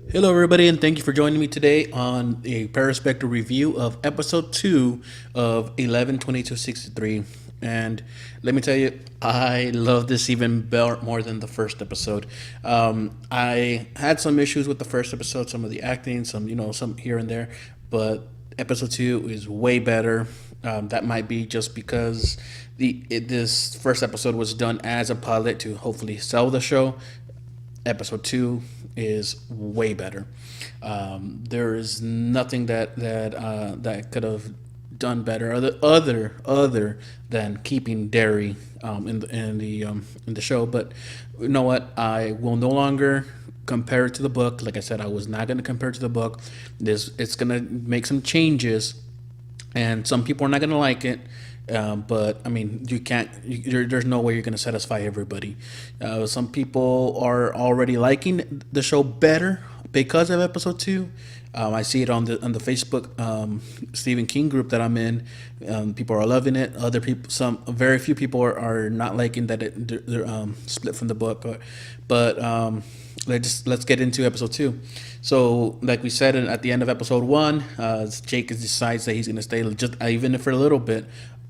Hello, everybody, and thank you for joining me today on a Perezpective review of episode 2 of 11/22/63. And let me tell you, I love this even more than the first episode. I had some issues with the first episode, some of the acting, some here and there, but episode 2 is way better. That might be just because this first episode was done as a pilot to hopefully sell the show. Episode 2 is way better. There is nothing that could have done better other than keeping Derry in the show. But you know what? I will no longer compare it to the book. Like I said, I was not going to compare it to the book. This It's going to make some changes, and some people are not going to like it. But I mean, you can't. There's no way you're going to satisfy everybody. Some people are already liking the show better because of episode 2. I see it on the Facebook Stephen King group that I'm in. People are loving it. Other people, some very few people are not liking that they're split from the book. But let's get into episode 2. So, like we said at the end of episode 1, Jake decides that he's going to stay just even for a little bit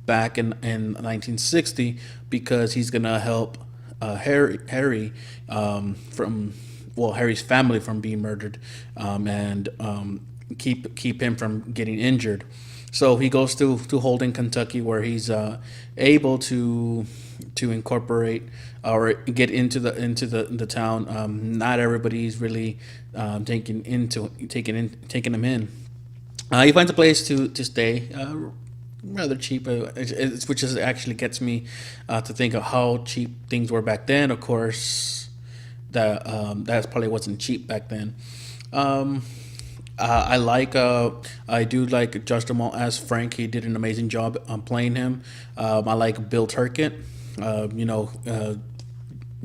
back in 1960 because he's going to help Harry from Harry's family from being murdered, and keep him from getting injured. So he goes to Holden, Kentucky, where he's able to incorporate or get into the town. Not everybody's really taking him in. He finds a place to stay, rather cheap, which is actually gets me to think of how cheap things were back then. Of course, that probably wasn't cheap back then. Um, I do like Josh Duhamel as Frank. He did an amazing job on playing him. I like Bill Turkett.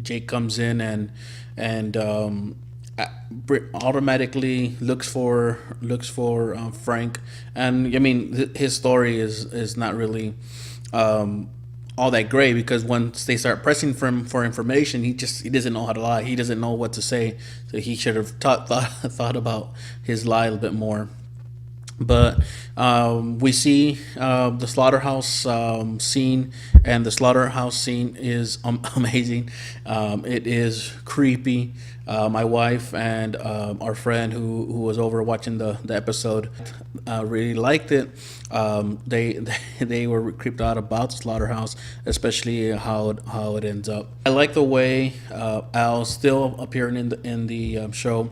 Jake comes in and automatically looks for Frank, and I mean his story is not really um, all that great because once they start pressing for information, he doesn't know how to lie. He doesn't know what to say, so he should have thought about his lie a little bit more. But we see the slaughterhouse scene, and the slaughterhouse scene is amazing. It is creepy. My wife and our friend who was over watching the episode really liked it. They were creeped out about the slaughterhouse, especially how it ends up. I like the way Al's still appearing in the show,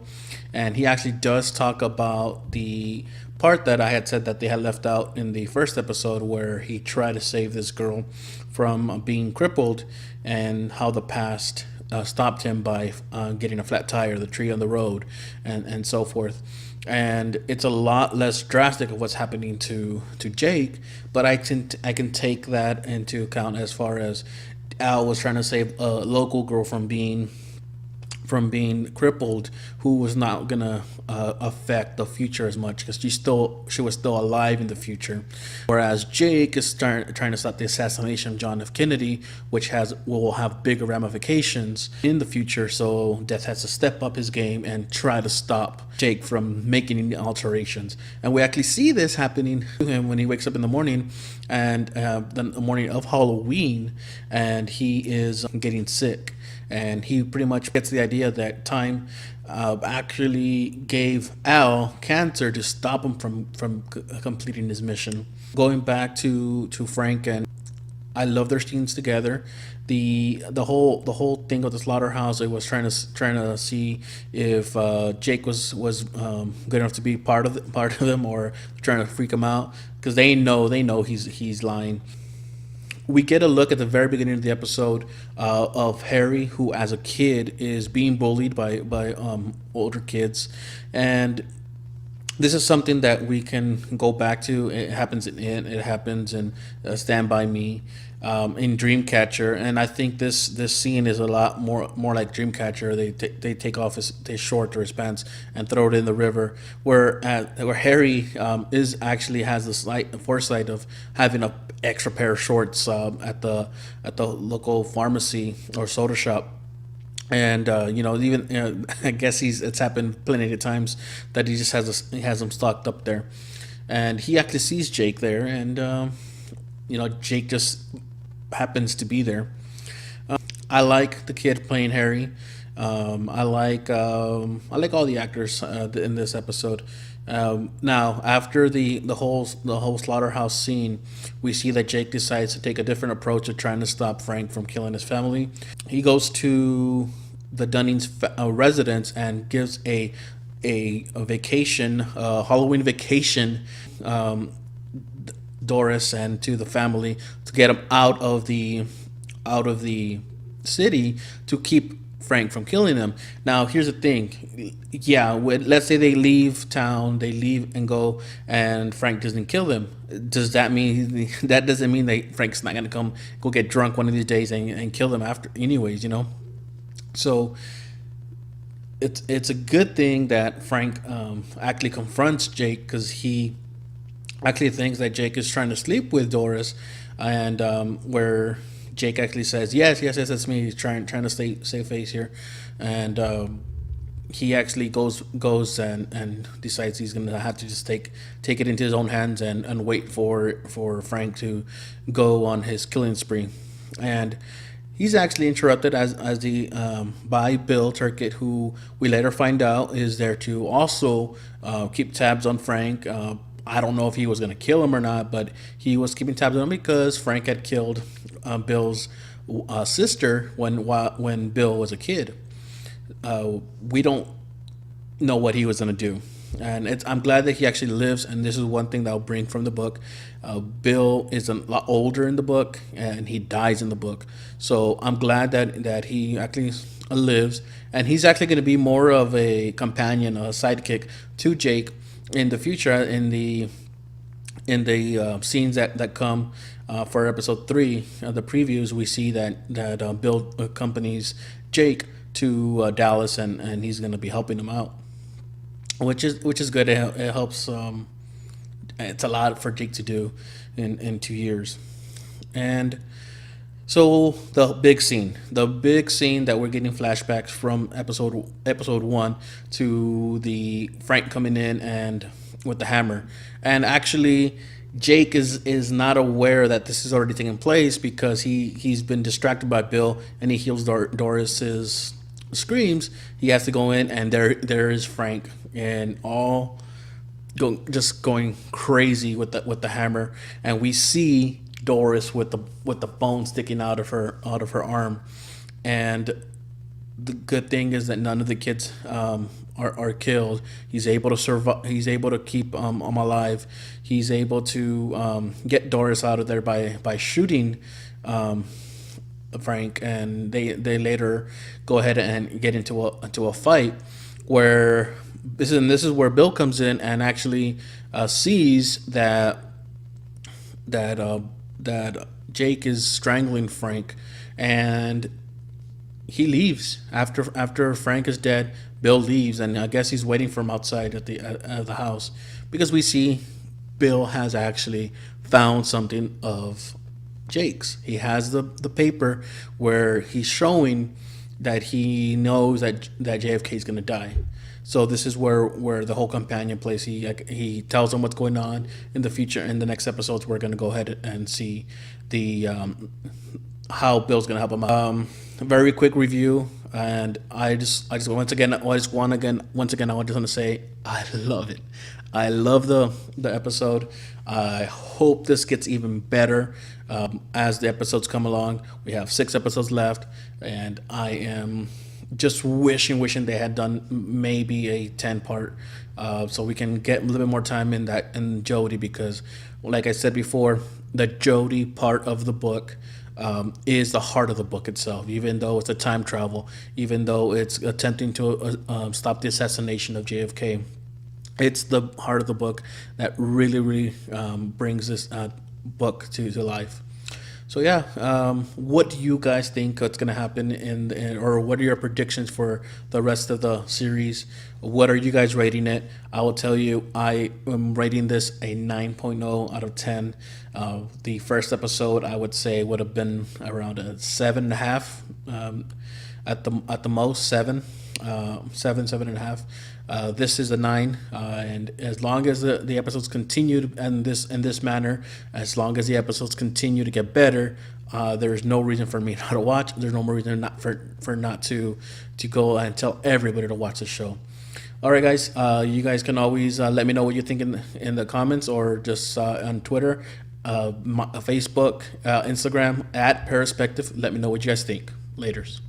and he actually does talk about the part that I had said that they had left out in the first episode, where he tried to save this girl from being crippled, and how the past stopped him by getting a flat tire, the tree on the road, and so forth. And it's a lot less drastic of what's happening to Jake, but I can take that into account as far as Al was trying to save a local girl from being crippled, who was not gonna affect the future as much because she was still alive in the future. Whereas Jake is trying to stop the assassination of John F. Kennedy, which will have bigger ramifications in the future. So Death has to step up his game and try to stop Jake from making any alterations. And we actually see this happening to him when he wakes up in the morning, and the morning of Halloween, and he is getting sick, and he pretty much gets the idea that time actually gave Al cancer to stop him from completing his mission. Going back to Frank, and I love their scenes together. The whole thing of the slaughterhouse, it was trying to see if Jake was good enough to be part of them, or trying to freak him out because they know he's lying. We get a look at the very beginning of the episode of Harry, who as a kid is being bullied by older kids, and this is something that we can go back to. It happens it happens in Stand by Me, in Dreamcatcher, and I think this scene is a lot more like Dreamcatcher. They take off his short or his pants and throw it in the river, where Harry is actually has the slight foresight of having a extra pair of shorts at the local pharmacy or soda shop, And even I guess it's happened plenty of times that he just he has him stocked up there, and he actually sees Jake there, and Jake just happens to be there. I like the kid playing Harry. I like all the actors in this episode. Now, after the whole slaughterhouse scene, we see that Jake decides to take a different approach of trying to stop Frank from killing his family. He goes to the Dunning's residence and gives a vacation, Halloween vacation, Doris and to the family to get them out of the city to keep Frank from killing them. Now, here's the thing. Yeah, let's say they leave town, they leave and go, and Frank doesn't kill them. Does that mean that doesn't mean that Frank's not gonna go get drunk one of these days and kill them after, anyways? So it's a good thing that Frank actually confronts Jake, because he actually thinks that Jake is trying to sleep with Doris, and where Jake actually says, yes, that's me. He's trying to save face here, and he actually goes and decides he's gonna have to just take it into his own hands and wait for Frank to go on his killing spree, and he's actually interrupted as the by Bill Turkett, who we later find out is there to also keep tabs on Frank. I don't know if he was going to kill him or not, but he was keeping tabs on him because Frank had killed Bill's sister when Bill was a kid. We don't know what he was going to do, and I'm glad that he actually lives. And this is one thing that I'll bring from the book. Bill is a lot older in the book, and he dies in the book. So I'm glad that he actually lives, and he's actually going to be more of a companion, a sidekick to Jake in the future, in the scenes that come for episode 3, the previews. We see that Bill accompanies Jake to Dallas, and he's going to be helping him out, which is good. It helps. It's a lot for Jake to do in 2 years, and so the big scene that we're getting flashbacks from episode 1 to the Frank coming in and with the hammer, and actually Jake is not aware that this is already taking place, because he's been distracted by Bill, and he hears Doris's screams. He has to go in, and there is Frank, and just going crazy with the hammer, and we see Doris with the bone sticking out of her arm, and the good thing is that none of the kids are killed. He's able to survive. He's able to keep them alive. He's able to get Doris out of there by shooting Frank, and they later go ahead and get into a fight where this is where Bill comes in and actually sees that Jake is strangling Frank, and he leaves after Frank is dead. Bill leaves, and I guess he's waiting for him outside at the house, because we see Bill has actually found something of Jake's. He has the paper where he's showing that he knows that JFK is going to die. So this is where the whole companion plays. He tells him what's going on in the future. In the next episodes, we're going to go ahead and see the how Bill's going to help him out. Very quick review, and I just want to say I love it. I love the episode. I hope this gets even better as the episodes come along. We have 6 episodes left, and I am just wishing they had done maybe a 10-part, so we can get a little bit more time in Jody, because like I said before, the Jody part of the book is the heart of the book itself. Even though it's a time travel, even though it's attempting to stop the assassination of JFK, it's the heart of the book that really brings this book to life. So yeah, what do you guys think is going to happen or what are your predictions for the rest of the series? What are you guys rating it? I will tell you, I am rating this a 9.0 out of 10. The first episode, I would say, would have been around a 7.5. at the most seven, seven and a half. This is a nine, and as long as the episodes continue in this manner, as long as the episodes continue to get better, there's no reason for me not to watch. There's no more reason not for not to go and tell everybody to watch the show. All right, guys. You guys can always let me know what you think in the comments, or just on Twitter, Facebook, Instagram at Perezpective. Let me know what you guys think. Laters.